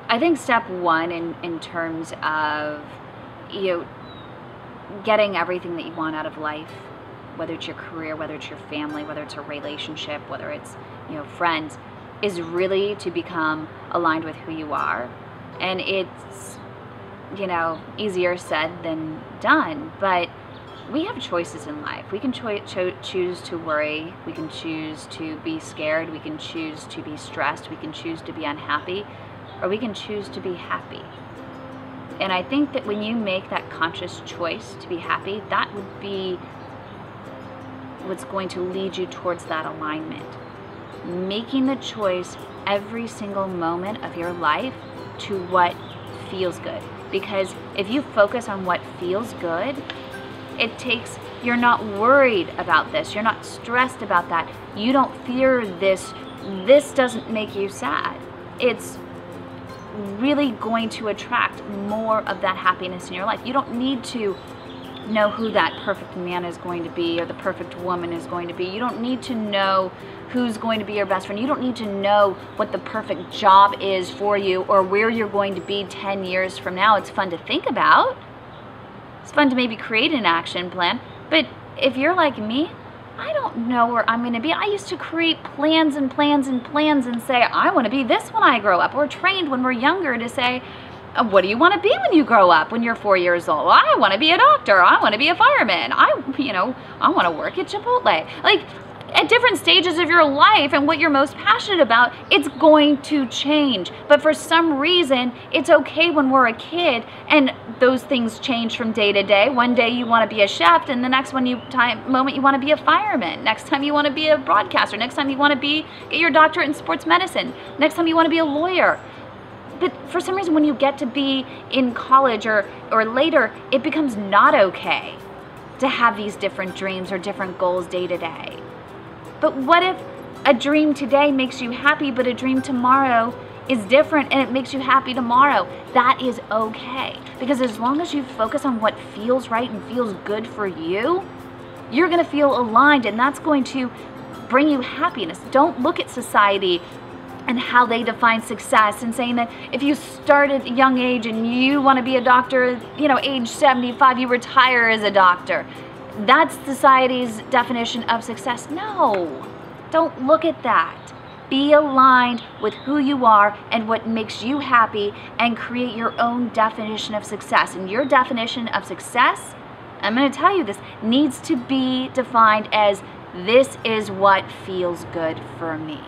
I think step one in terms of, you know, getting everything that you want out of life, whether it's your career, whether it's your family, whether it's a relationship, whether it's, you know, friends, is really to become aligned with who you are. And it's, you know, easier said than done, but we have choices in life. We can choose to worry, we can choose to be scared, we can choose to be stressed, we can choose to be unhappy, or we can choose to be happy. And I think that when you make that conscious choice to be happy, that would be what's going to lead you towards that alignment. Making the choice every single moment of your life to what feels good. Because if you focus on what feels good, you're not worried about this, you're not stressed about that, you don't fear this doesn't make you sad. It's really going to attract more of that happiness in your life. You don't need to know who that perfect man is going to be or the perfect woman is going to be. You don't need to know who's going to be your best friend. You don't need to know what the perfect job is for you or where you're going to be 10 years from now. It's fun to think about. It's fun to maybe create an action plan. But if you're like me, I don't know where I'm going to be. I used to create plans and plans and plans and say, I want to be this when I grow up. We're trained when we're younger to say, what do you want to be when you grow up, when you're 4 years old? Well, I want to be a doctor. I want to be a fireman. I want to work at Chipotle. Like, at different stages of your life and what you're most passionate about, it's going to change. But for some reason, it's okay when we're a kid and those things change from day to day. One day you want to be a chef, and the next moment you want to be a fireman. Next time you want to be a broadcaster. Next time you want to get your doctorate in sports medicine. Next time you want to be a lawyer. But for some reason, when you get to be in college or later, it becomes not okay to have these different dreams or different goals day to day. But what if a dream today makes you happy, but a dream tomorrow is different and it makes you happy tomorrow? That is okay. Because as long as you focus on what feels right and feels good for you, you're going to feel aligned, and that's going to bring you happiness. Don't look at society and how they define success and saying that if you start at a young age and you want to be a doctor, age 75, you retire as a doctor. That's society's definition of success. No, don't look at that. Be aligned with who you are and what makes you happy, and create your own definition of success. And your definition of success, I'm going to tell you this, needs to be defined as, this is what feels good for me.